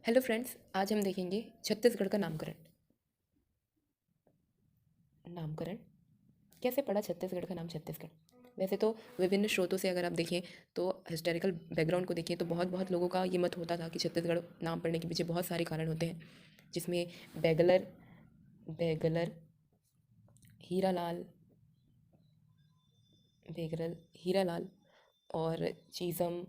Hello friends, आज हम देखेंगे छत्तीसगढ़ का नामकरण। नामकरण कैसे पड़ा छत्तीसगढ़ का नाम छत्तीसगढ़? वैसे तो विभिन्न स्रोतों से अगर आप देखें तो हिस्टोरिकल बैकग्राउंड को देखें तो बहुत बहुत लोगों का ये मत होता था कि छत्तीसगढ़ नाम पड़ने के पीछे बहुत सारे कारण होते हैं, जिसमें Bagler Bagler Hiralal Becquerel Hiralal और चीज़म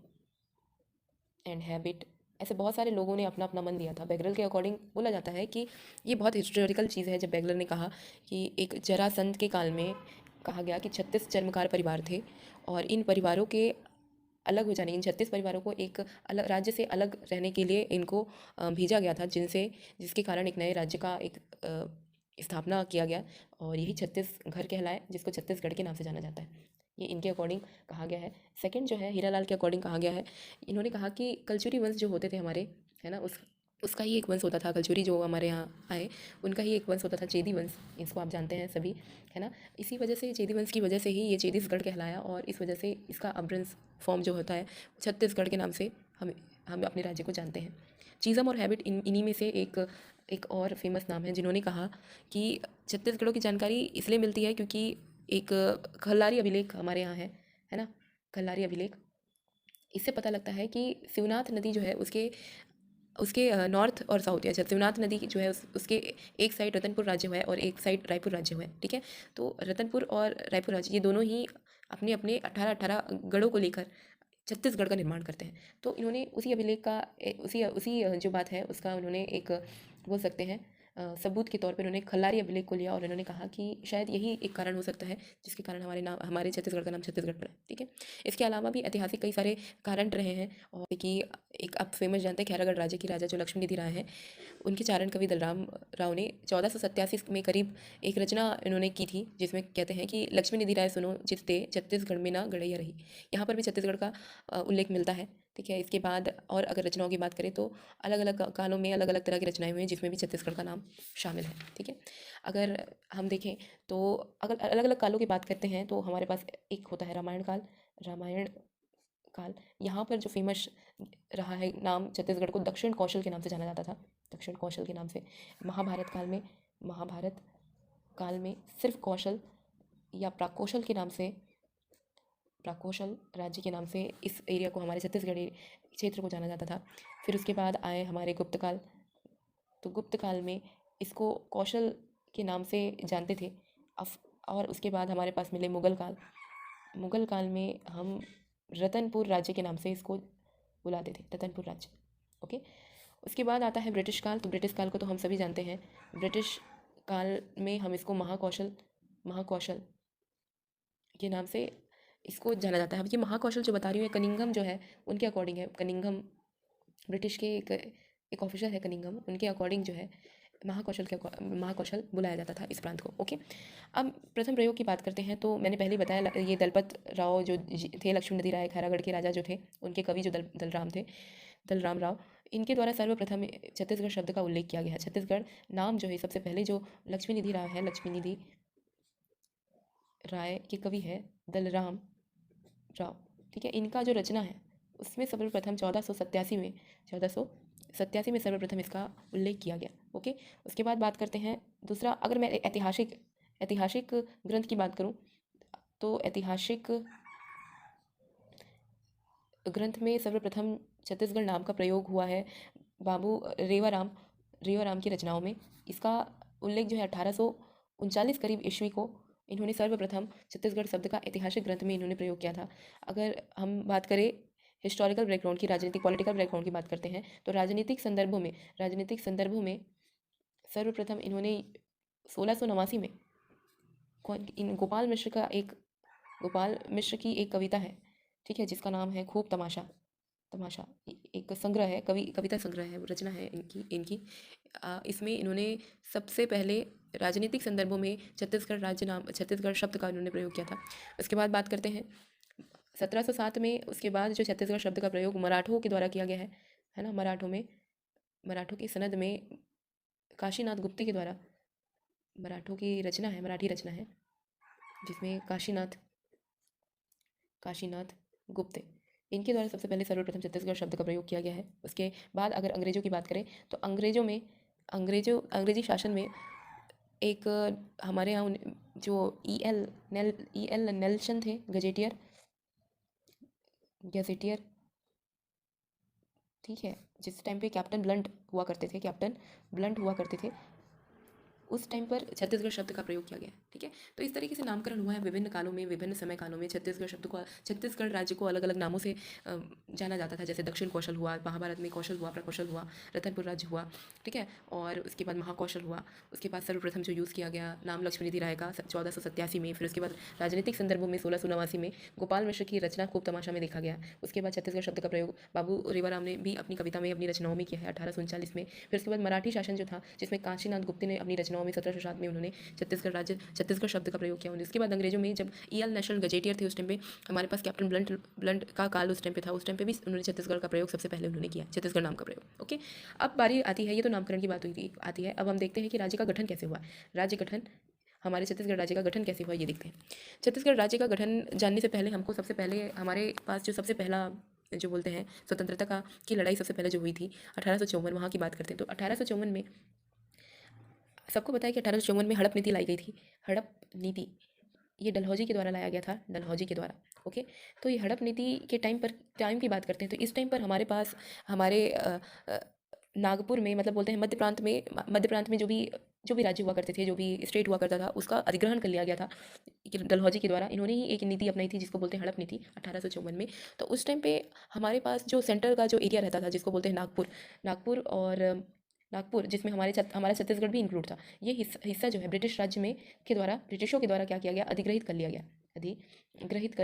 एंड हैबिट, ऐसे बहुत सारे लोगों ने अपना अपना मन दिया था। बेगरल के अकॉर्डिंग बोला जाता है कि ये बहुत हिस्टोरिकल चीज़ है, जब बेगलर ने कहा कि एक जरासंध के काल में कहा गया कि 36 चर्मकार परिवार थे और इन परिवारों के अलग हो जाने, इन 36 परिवारों को एक अलग राज्य से अलग रहने के लिए इनको भेजा गया था, जिसके कारण एक नए राज्य का एक स्थापना किया गया और यही छत्तीसगढ़ कहलाए, जिसको छत्तीसगढ़ के नाम से जाना जाता है। ये इनके अकॉर्डिंग कहा गया है। सेकंड जो है हीरालाल के अकॉर्डिंग कहा गया है, इन्होंने कहा कि कलचुरी वंश जो होते थे हमारे, है ना, उसका ही एक वंश होता था। कलचुरी जो हमारे यहाँ आए उनका ही एक वंश होता था, चेदी वंश। इसको आप जानते हैं सभी, है ना। इसी वजह से चेदी वंश की वजह से ही ये चेदीसगढ़ कहलाया और इस वजह से इसका अब्रंस फॉर्म जो होता है छत्तीसगढ़ के नाम से हम अपने राज्य को जानते हैं। चीज़म और हैबिट इन्हीं में से एक एक और फेमस नाम है, जिन्होंने कहा कि छत्तीसगढ़ की जानकारी इसलिए मिलती है क्योंकि एक खल्लारी अभिलेख हमारे यहाँ है ना। खल्लारी अभिलेख, इससे पता लगता है कि शिवनाथ नदी जो है उसके उसके नॉर्थ और साउथ, या शिवनाथ नदी जो है उसके एक साइड रतनपुर राज्य हुआ है और एक साइड रायपुर राज्य हुआ है, ठीक है। तो रतनपुर और रायपुर राज्य ये दोनों ही अपने अपने 18-18 गढ़ों को लेकर छत्तीसगढ़ का निर्माण करते हैं। तो इन्होंने उसी अभिलेख का उसी उसी जो बात है उसका उन्होंने एक बोल सकते हैं सबूत के तौर पर उन्होंने खल्लारी अभिलेख को लिया और इन्होंने कहा कि शायद यही एक कारण हो सकता है जिसके कारण हमारे छत्तीसगढ़ का नाम छत्तीसगढ़ पड़ा है, ठीक है। इसके अलावा भी ऐतिहासिक कई सारे कारण रहे हैं, और कि एक आप फेमस जानते हैं खैरागढ़ राज्य की राजा जो लक्ष्मी निधि राय हैं, उनके चारण कवि दलराम राव ने 1487 में करीब एक रचना इन्होंने की थी, जिसमें कहते हैं कि लक्ष्मी निधि राय सुनो जितते छत्तीसगढ़ में ना गड़ैया रही। यहाँ पर भी छत्तीसगढ़ का उल्लेख मिलता है, ठीक है। इसके बाद और अगर रचनाओं की बात करें तो अलग अलग कालों में अलग अलग तरह की रचनाएं हुई हैं, जिसमें भी छत्तीसगढ़ का नाम शामिल है, ठीक है। अगर हम देखें तो अगर अलग अलग कालों की बात करते हैं तो हमारे पास एक होता है रामायण काल। रामायण काल यहाँ पर जो फेमस रहा है नाम, छत्तीसगढ़ को दक्षिण कौशल के नाम से जाना जाता था, दक्षिण कौशल के नाम से। महाभारत काल में सिर्फ कौशल या प्राकौशल के नाम से, प्राकौशल राज्य के नाम से इस एरिया को, हमारे छत्तीसगढ़ क्षेत्र को जाना जाता था। फिर उसके बाद आए हमारे गुप्त काल। तो गुप्त काल में इसको कौशल के नाम से जानते थे। और उसके बाद हमारे पास मिले मुगल काल। मुगल काल में हम रतनपुर राज्य के नाम से इसको बुलाते थे, रतनपुर राज्य, ओके। उसके बाद आता है ब्रिटिश काल। तो ब्रिटिश काल को तो हम सभी जानते हैं। ब्रिटिश काल में हम इसको महाकौशल महाकौशल के नाम से इसको जाना जाता है। अब ये महाकौशल जो बता रही हूँ, कनिंघम जो है उनके अकॉर्डिंग है। कनिंघम ब्रिटिश के एक ऑफिसर है कनिंघम, उनके अकॉर्डिंग जो है महाकौशल बुलाया जाता था इस प्रांत को, ओके। अब प्रथम प्रयोग की बात करते हैं तो मैंने पहले ही बताया, ये दलपत राव जो थे, लक्ष्मी नदी राय खैरागढ़ के राजा जो थे, उनके कवि जो दलराम थे, दलराम राव, इनके द्वारा सर्वप्रथम छत्तीसगढ़ शब्द का उल्लेख किया गया है। छत्तीसगढ़ नाम जो है सबसे पहले जो लक्ष्मी निधि राव है, लक्ष्मी निधि राय के कवि है दलराम राव, ठीक है। इनका जो रचना है उसमें सर्वप्रथम 1487 में सर्वप्रथम इसका उल्लेख किया गया, ओके। उसके बाद बात करते हैं दूसरा। अगर मैं ऐतिहासिक ग्रंथ की बात करूं तो ऐतिहासिक ग्रंथ में सर्वप्रथम छत्तीसगढ़ नाम का प्रयोग हुआ है बाबू रेवाराम की रचनाओं में। इसका उल्लेख जो है 1839 करीब ईस्वी को इन्होंने सर्वप्रथम छत्तीसगढ़ शब्द का ऐतिहासिक ग्रंथ में इन्होंने प्रयोग किया था। अगर हम बात करें हिस्टोरिकल बैकग्राउंड की, राजनीतिक पॉलिटिकल बैकग्राउंड की बात करते हैं तो राजनीतिक संदर्भों में सर्वप्रथम इन्होंने 1689 में गोपाल मिश्र की एक कविता है, ठीक है, जिसका नाम है खूब तमाशा। तमाशा एक संग्रह है, कविता संग्रह है, रचना है इनकी। इसमें इन्होंने सबसे पहले राजनीतिक संदर्भों में छत्तीसगढ़ शब्द का इन्होंने प्रयोग किया था। उसके बाद बात करते हैं 1707 में। उसके बाद जो छत्तीसगढ़ शब्द का प्रयोग मराठों के द्वारा किया गया है ना। मराठों की सनद में काशीनाथ गुप्ते के द्वारा मराठी रचना है, जिसमें काशीनाथ गुप्ते, इनके द्वारा सबसे पहले सर्वप्रथम छत्तीसगढ़ शब्द का प्रयोग किया गया है। उसके बाद अगर अंग्रेज़ों की बात करें तो अंग्रेजी शासन में एक हमारे यहाँ जो ई एल नेल्सन थे, गजेटियर, ठीक है, जिस टाइम पे कैप्टन ब्लंट हुआ करते थे, उस टाइम पर छत्तीसगढ़ शब्द का प्रयोग किया गया, ठीक है। तो इस तरीके से नामकरण हुआ है विभिन्न कालों में, विभिन्न समय कालों में। छत्तीसगढ़ राज्य को अलग अलग नामों से जाना जाता था, जैसे दक्षिण कौशल हुआ, महाभारत में कौशल हुआ, प्रकौशल हुआ, रतनपुर राज्य हुआ, ठीक है, और उसके बाद महाकौशल हुआ। उसके बाद सर्वप्रथम जो यूज़ किया गया नाम लक्ष्मणनिधि राय का 1487 में। फिर उसके बाद राजनीतिक संदर्भों में 1689 में गोपाल मिश्र की रचना खूब तमाशा में देखा गया। उसके बाद छत्तीसगढ़ शब्द का प्रयोग बाबू रेवाराम ने भी अपनी कविता में, अपनी रचनाओं में किया है 1839 में। फिर उसके बाद मराठी शासन जो था, जिसमें काशीनाथ गुप्ते ने अपनी रचनाओं में 1707 में उन्होंने छत्तीसगढ़ शब्द का प्रयोग किया। उसके बाद अंग्रेजों में जब ईएल नेशनल गजेटियर थे, उस टाइम पे हमारे पास कैप्टन ब्लंट का काल उस टाइम पे था, उस टाइम पे भी उन्होंने छत्तीसगढ़ का प्रयोग सबसे पहले उन्होंने किया, छत्तीसगढ़ नाम का प्रयोग। ओके, अब बारी आती है, ये तो नामकरण की बात हुई थी, आती है अब हम देखते हैं कि राज्य का गठन कैसे हुआ। राज्य गठन, हमारे छत्तीसगढ़ राज्य का गठन कैसे हुआ ये देखते हैं। छत्तीसगढ़ राज्य का गठन जानने से पहले हमको सबसे पहले हमारे पास जो सबसे पहला जो बोलते हैं स्वतंत्रता का की लड़ाई सबसे पहले जो हुई थी 1854, वहाँ की बात करते हैं। तो 1854 में सबको पता है कि 1854 में हड़प नीति लाई गई थी। हड़प नीति ये डलहौजी के द्वारा लाया गया था, डलहौजी के द्वारा। ओके, तो ये हड़प नीति के टाइम की बात करते हैं। तो इस टाइम पर हमारे पास नागपुर में, मतलब बोलते हैं मध्य प्रांत में जो भी राज्य हुआ करते थे, जो भी स्टेट हुआ करता था, उसका अधिग्रहण कर लिया गया था डलहौजी के द्वारा। इन्होंने ही एक नीति अपनाई थी जिसको बोलते हैं हड़प नीति 1854 में। तो उस टाइम पे हमारे पास जो सेंटर का जो एरिया रहता था, जिसको बोलते हैं नागपुर, जिसमें हमारा छत्तीसगढ़ भी इंक्लूड था। ये हिस्सा जो है ब्रिटिशों के द्वारा क्या किया गया, अधिग्रहित कर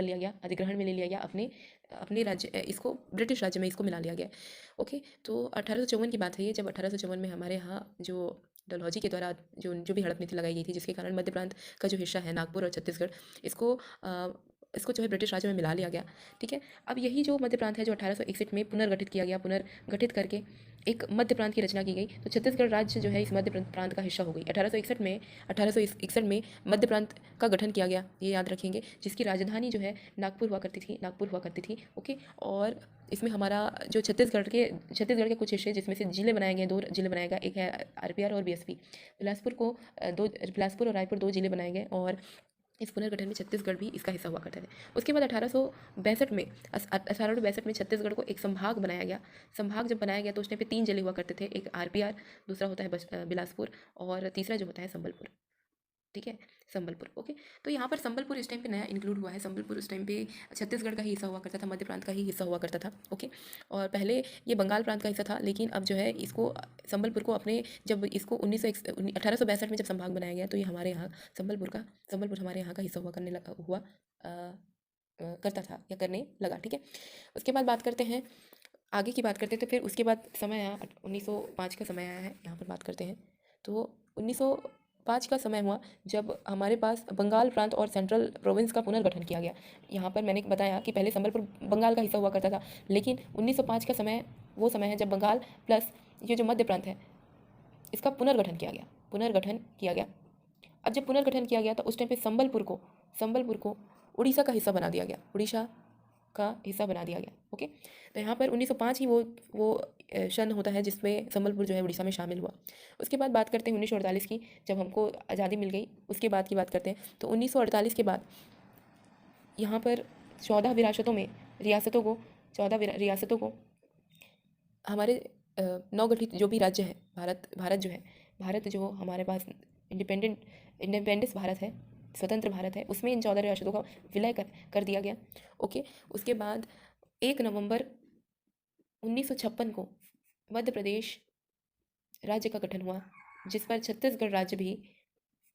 लिया गया, अधिग्रहण में ले लिया गया, अपने राज्य, इसको ब्रिटिश राज्य में इसको मिला लिया गया। ओके, तो 1854 की बात है ये, जब 1854 में हमारे यहाँ जो डलहौजी के द्वारा जो भी हड़प नीति लगाई गई थी, जिसके कारण मध्य प्रांत का जो हिस्सा है नागपुर और छत्तीसगढ़, इसको जो है ब्रिटिश राज्य में मिला लिया गया, ठीक है। अब यही जो मध्य प्रांत है, जो 1861 में पुनर्गठित करके एक मध्य प्रांत की रचना की गई। तो छत्तीसगढ़ राज्य जो है इस मध्य प्रांत का हिस्सा हो गई। 1861 में मध्य प्रांत का गठन किया गया, ये याद रखेंगे, जिसकी राजधानी जो है नागपुर हुआ करती थी। ओके, और इसमें हमारा जो छत्तीसगढ़ के कुछ हिस्से, जिसमें से जिले बनाए गए, 2 जिले बनाए गए, एक है आरपीआर और बीएसपी। बिलासपुर और रायपुर 2 जिले बनाए गए, और इस पुनर्गठन में छत्तीसगढ़ भी इसका हिस्सा हुआ करता है। उसके बाद 1862 में छत्तीसगढ़ को एक संभाग बनाया गया। संभाग जब बनाया गया तो उस टाइम पे 3 जिले हुआ करते थे, एक आरपीआर, दूसरा होता है बिलासपुर, और तीसरा जो होता है संबलपुर, ठीक है, संबलपुर। ओके, तो यहाँ पर संबलपुर इस टाइम पे नया इंक्लूड हुआ है। संबलपुर उस टाइम पे छत्तीसगढ़ का ही हिस्सा हुआ करता था, मध्य प्रांत का ही हिस्सा हुआ करता था। ओके, और पहले ये बंगाल प्रांत का हिस्सा था, लेकिन अब जो है इसको संबलपुर को जब इसको 1862 में जब संभाग बनाया गया, तो ये हमारे यहाँ संबलपुर हमारे यहाँ का हिस्सा करता था या करने लगा, ठीक है। उसके बाद बात करते हैं, आगे की बात करते हैं। तो फिर उसके बाद समय आया 1905 का समय आया है, यहाँ पर बात करते हैं। तो 1905 का समय हुआ जब हमारे पास बंगाल प्रांत और सेंट्रल प्रोविंस का पुनर्गठन किया गया। यहाँ पर मैंने बताया कि पहले संबलपुर बंगाल का हिस्सा हुआ करता था, लेकिन 1905 का समय वो समय है जब बंगाल प्लस ये जो मध्य प्रांत है, इसका पुनर्गठन किया गया। अब जब पुनर्गठन किया गया तो उस टाइम पे संबलपुर को उड़ीसा का हिस्सा बना दिया गया। ओके, तो यहाँ पर 1905 ही वो सन होता है जिसमें संबलपुर जो है उड़ीसा में शामिल हुआ। उसके बाद बात करते हैं 1948 की, जब हमको आज़ादी मिल गई, उसके बाद की बात करते हैं। तो 1948 के बाद यहाँ पर 14 रियासतों को हमारे नवगठित जो भी राज्य है, भारत जो हमारे पास इंडिपेंडेंस भारत है, स्वतंत्र भारत है, उसमें इन 14 रियासतों का विलय कर दिया गया। ओके, उसके बाद 1 नवंबर 1956 को मध्य प्रदेश राज्य का गठन हुआ, जिस पर छत्तीसगढ़ राज्य भी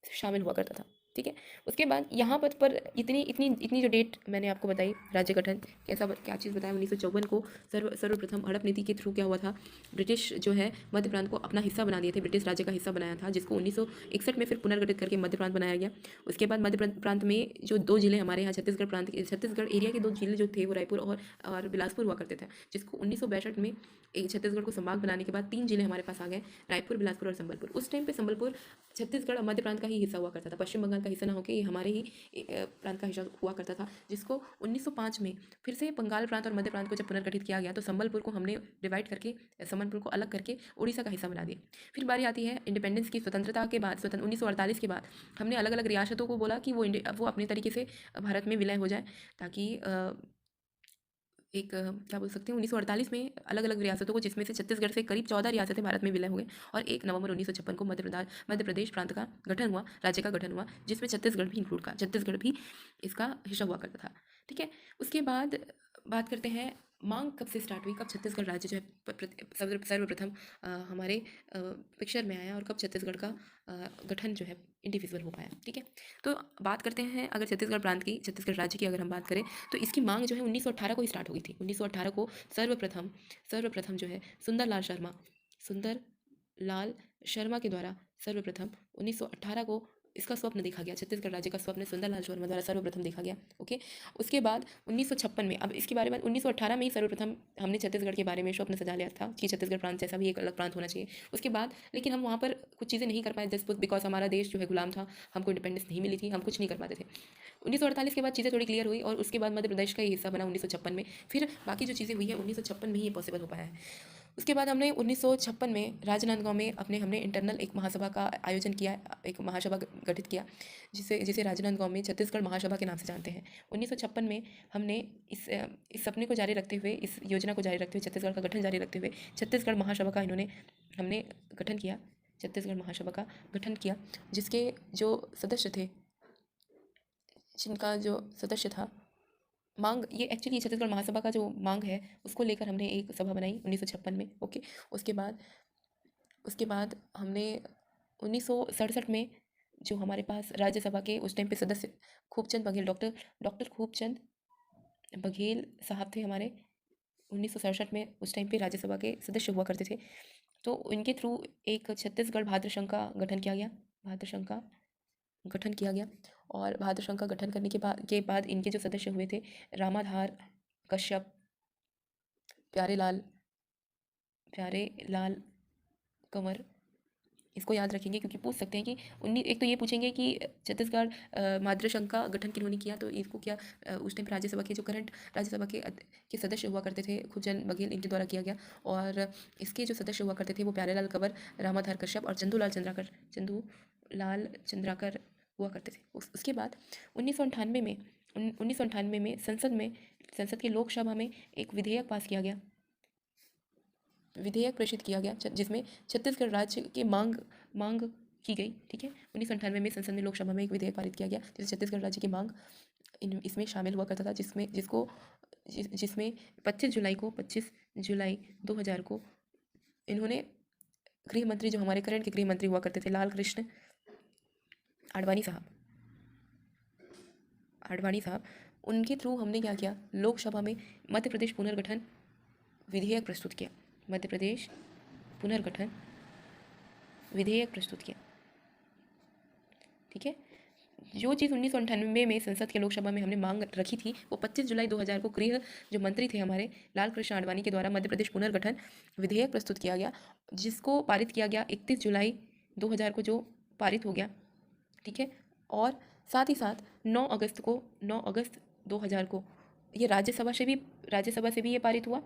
शामिल हुआ करता था, ठीक है। उसके बाद यहाँ पर इतनी जो डेट मैंने आपको बताई, राज्य गठन क्या चीज़ बताया, 1954 को सर्वप्रथम हड़प नीति के थ्रू क्या हुआ था, ब्रिटिश जो है मध्य प्रांत को अपना हिस्सा बना दिए थे, ब्रिटिश राज्य का हिस्सा बनाया था, जिसको 1961 में फिर पुनर्गठित करके मध्य प्रांत बनाया गया। उसके बाद मध्य प्रांत में जो 2 जिले हमारे यहाँ छत्तीसगढ़ एरिया के 2 जिले जो थे वो रायपुर और बिलासपुर हुआ करते थे, जिसको 1962 में एक छत्तीसगढ़ को संभाग बनाने के बाद 3 जिले हमारे पास आ गए, रायपुर, बिलासपुर और संबलपुर। उस टाइम पे संबलपुर छत्तीसगढ़ और मध्य प्रांत का ही हिस्सा हुआ करता था। पश्चिम बंगाल बंगाल का हिस्सा ना होकर ये हमारे ही प्रांत का हिस्सा हुआ करता था, जिसको 1905 में फिर से बंगाल प्रांत और मध्य प्रांत को जब पुनर्गठित किया गया तो संबलपुर को हमने डिवाइड करके, संबलपुर को अलग करके उड़ीसा का हिस्सा बना दिया। फिर बारी आती है इंडिपेंडेंस की, स्वतंत्रता के बाद 1948 के बाद हमने अलग अलग रियासतों को बोला कि वो अपने तरीके से भारत में विलय हो जाए, ताकि क्या बोल सकते हैं 1948 में अलग अलग रियासतों को, जिसमें से छत्तीसगढ़ से करीब 14 रियासतें भारत में विलय हुए और 1 नवंबर 1956 को मध्य प्रदेश प्रांत का गठन हुआ, राज्य का गठन हुआ, जिसमें छत्तीसगढ़ भी इंक्लूड का, छत्तीसगढ़ भी इसका हिस्सा हुआ करता था। ठीक है, उसके बाद बात करते हैं मांग कब से स्टार्ट हुई, कब छत्तीसगढ़ राज्य जो है सर्वप्रथम हमारे पिक्चर में आया और कब छत्तीसगढ़ का गठन जो है इंडिविजुअल हो पाया। ठीक है, तो बात करते हैं अगर छत्तीसगढ़ प्रांत की, छत्तीसगढ़ राज्य की अगर हम बात करें तो इसकी मांग जो है 1918 को ही स्टार्ट हो गई थी। 1918 को सर्वप्रथम जो है सुंदर लाल शर्मा के द्वारा सर्वप्रथम 1918 को इसका स्वप्न देखा गया, छत्तीसगढ़ राज्य का स्वप्न सुंदरलाल शर्मा द्वारा सर्वप्रथम देखा गया। ओके, उसके बाद 1956 में, अब इसके बारे में 1918 में ही सर्वप्रथम हमने छत्तीसगढ़ के बारे में स्वप्न सजा लिया था कि छत्तीसगढ़ प्रांत जैसा भी एक अलग प्रांत होना चाहिए। उसके बाद लेकिन हम वहाँ पर कुछ चीज़ें नहीं कर पाए, जस्ट बिकॉज हमारा देश जो है गुलाम था, हमको इंडिपेंडेंस नहीं मिली थी, हम कुछ नहीं कर पाते थे। 1948 के बाद चीज़ें थोड़ी क्लियर हुई और उसके बाद मध्य प्रदेश का ही हिस्सा बना 1956 में। फिर बाकी जो चीज़ें हुई है 1956 में ही ये पॉसिबल हो पाया है। उसके बाद हमने 1956 में राजनांदगांव में हमने इंटरनल एक महासभा का आयोजन किया, एक महासभा गठित किया, जिसे राजनांदगांव में छत्तीसगढ़ महासभा के नाम से जानते हैं। 1956 में हमने इस सपने को जारी रखते हुए, इस योजना को जारी रखते हुए, छत्तीसगढ़ का गठन जारी रखते हुए छत्तीसगढ़ महासभा का हमने गठन किया, छत्तीसगढ़ महासभा का गठन किया, जिसके जो सदस्य थे, जिनका जो सदस्य था, मांग ये एक्चुअली छत्तीसगढ़ महासभा का जो मांग है उसको लेकर हमने एक सभा बनाई 1956 में। ओके, उसके बाद हमने 1967 में जो हमारे पास राज्यसभा के उस टाइम पे सदस्य खूबचंद बघेल, डॉक्टर खूबचंद बघेल साहब थे हमारे, 1967 में उस टाइम पे राज्यसभा के सदस्य हुआ करते थे। तो इनके थ्रू एक छत्तीसगढ़ भाद्र संघ का गठन किया गया, और भाद्र संघ का गठन करने के बाद इनके जो सदस्य हुए थे रामाधार कश्यप, प्यारे लाल कंवर, इसको याद रखेंगे क्योंकि पूछ सकते हैं कि एक तो ये पूछेंगे कि छत्तीसगढ़ भाद्र संघ का गठन किन्होंने किया, तो इसको क्या उस टाइम पर राज्यसभा के जो करंट राज्यसभा के सदस्य हुआ करते थे खूबचंद बघेल, इनके द्वारा किया गया, और इसके जो सदस्य हुआ करते थे वो प्यारेलाल कंवर, रामाधार कश्यप और चंदूलाल चंद्राकर हुआ करते थे। उसके बाद 1998 में संसद की लोकसभा में एक विधेयक पास किया गया, विधेयक प्रेषित किया गया जिसमें छत्तीसगढ़ राज्य की मांग की गई। ठीक है, 1998 में संसद में लोकसभा में एक विधेयक पारित किया गया जिसमें छत्तीसगढ़ राज्य की मांग इसमें शामिल हुआ करता था, जिसमें 25 जुलाई 2000 को इन्होंने गृह मंत्री, जो हमारे करंट के गृह मंत्री हुआ करते थे, लाल कृष्ण आडवाणी साहब, उनके थ्रू हमने क्या किया, लोकसभा में मध्य प्रदेश पुनर्गठन विधेयक प्रस्तुत किया, मध्य प्रदेश पुनर्गठन विधेयक प्रस्तुत किया। ठीक है, जो चीज़ 1998 में संसद के लोकसभा में हमने मांग रखी थी वो 25 जुलाई 2000 को गृह जो मंत्री थे हमारे लाल कृष्ण आडवाणी के द्वारा मध्य प्रदेश पुनर्गठन विधेयक प्रस्तुत किया गया, जिसको पारित किया गया 31 जुलाई 2000 को, जो पारित हो गया। ठीक है, और साथ ही साथ 9 अगस्त 2000 को ये राज्यसभा से भी ये पारित हुआ,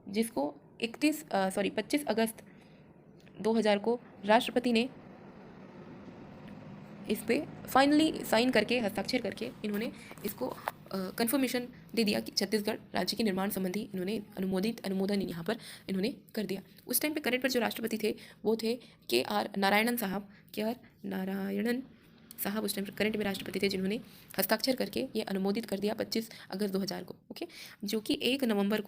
जिसको 25 अगस्त 2000 को राष्ट्रपति ने इस पे फाइनली साइन करके, हस्ताक्षर करके इन्होंने इसको कंफर्मेशन दे दिया कि छत्तीसगढ़ राज्य के निर्माण संबंधी इन्होंने अनुमोदन यहाँ पर इन्होंने कर दिया। उस टाइम पे करंट पर जो राष्ट्रपति थे वो थे KR नारायणन साहब उस टाइम पर करंट में राष्ट्रपति थे, जिन्होंने हस्ताक्षर करके ये अनुमोदित कर दिया 25 अगस्त 2000 को। ओके, जो कि 1 नवंबर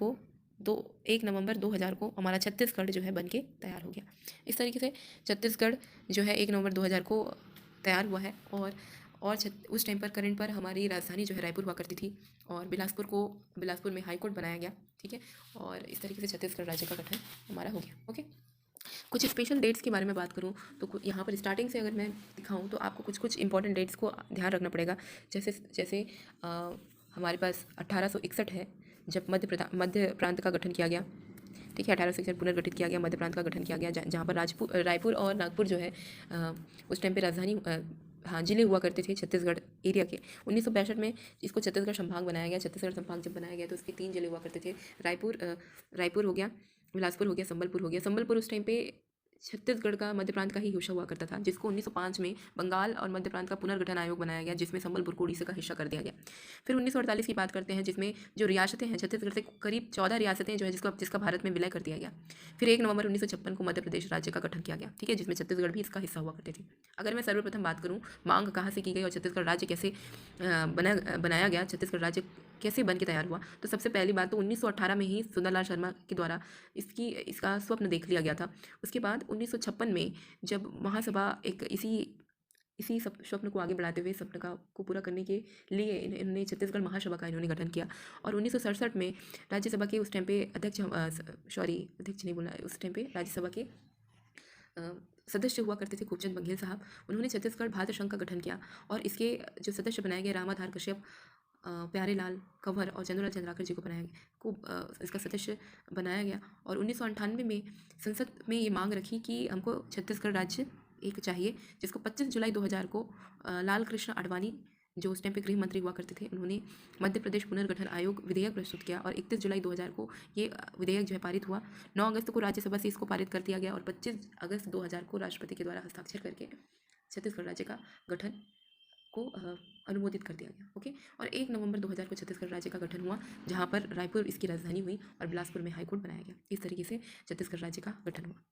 2000 को हमारा छत्तीसगढ़ जो है बन के तैयार हो गया। इस तरीके से छत्तीसगढ़ जो है 1 नवंबर 2000 को तैयार हुआ है, और उस टाइम पर करंट पर हमारी राजधानी जो है रायपुर हुआ करती थी, और बिलासपुर में हाई कोर्ट बनाया गया। ठीक है, और इस तरीके से छत्तीसगढ़ राज्य का गठन हमारा हो गया। ओके, कुछ स्पेशल डेट्स के बारे में बात करूँ तो यहाँ पर स्टार्टिंग से अगर मैं दिखाऊँ तो आपको कुछ इंपॉर्टेंट डेट्स को ध्यान रखना पड़ेगा। जैसे हमारे पास 1861 है, जब मध्य प्रांत का गठन किया गया। ठीक है, 1861 पुनर्गठित किया गया, मध्य प्रांत का गठन किया गया, जहाँ पर रायपुर और नागपुर जो है उस टाइम पे राजधानी हाँ, जिले हुआ करते थे छत्तीसगढ़ एरिया के। 1965 में इसको छत्तीसगढ़ संभाग बनाया गया। छत्तीसगढ़ संभाग जब बनाया गया तो उसके 3 जिले हुआ करते थे। रायपुर हो गया, बिलासपुर हो गया, संबलपुर हो गया। संबलपुर उस टाइम पे छत्तीसगढ़ का मध्य प्रांत का ही हिस्सा हुआ करता था, जिसको 1905 में बंगाल और मध्य प्रांत का पुनर्गठन आयोग बनाया गया, जिसमें संबलपुर को उड़ीसा का हिस्सा कर दिया गया। फिर 1948 की बात करते हैं, जिसमें जो रियासतें हैं छत्तीसगढ़ से करीब 14 रियासतें जो है जिसका भारत में विलय कर दिया गया। फिर 1 नवंबर 1956 को मध्य प्रदेश राज्य का गठन किया गया, ठीक है, जिसमें छत्तीसगढ़ भी इसका हिस्सा हुआ करते थे। अगर मैं सर्वप्रथम बात करूँ मांग कहाँ से की गई और छत्तीसगढ़ राज्य कैसे बनाया गया, छत्तीसगढ़ राज्य कैसे बन के तैयार हुआ, तो सबसे पहली बात तो 1918 में ही सुंदरलाल शर्मा के द्वारा इसका स्वप्न देख लिया गया था। उसके बाद 1956 में जब महासभा एक इसी सब स्वप्न को आगे बढ़ाते हुए सपने को पूरा करने के लिए इन्होंने छत्तीसगढ़ महासभा का इन्होंने गठन किया। और 1967 में राज्यसभा के उस टाइम पे अध्यक्ष नहीं बोला, उस टाइम पे राज्यसभा के सदस्य हुआ करते थे खूबचंद बघेल साहब। उन्होंने छत्तीसगढ़ भारत संघ का गठन किया और इसके जो सदस्य बनाए गए रामाधार कश्यप, प्यारेलाल कंवर और चंद्रलाल चंद्राकर जी को इसका सदस्य बनाया गया। और 1998 में संसद में ये मांग रखी कि हमको छत्तीसगढ़ राज्य एक चाहिए, जिसको 25 जुलाई 2000 को लाल कृष्ण आडवाणी जो उस टाइम पे गृह मंत्री हुआ करते थे, उन्होंने मध्य प्रदेश पुनर्गठन आयोग विधेयक प्रस्तुत किया और 31 जुलाई 2000 को ये विधेयक जो है पारित हुआ। 9 अगस्त को राज्यसभा से इसको पारित कर दिया गया और 25 अगस्त 2000 को राष्ट्रपति के द्वारा हस्ताक्षर करके छत्तीसगढ़ राज्य का गठन को अनुमोदित कर दिया गया। ओके, और 1 नवंबर 2000 को छत्तीसगढ़ राज्य का गठन हुआ, जहाँ पर रायपुर इसकी राजधानी हुई और बिलासपुर में हाईकोर्ट बनाया गया। इस तरीके से छत्तीसगढ़ राज्य का गठन हुआ।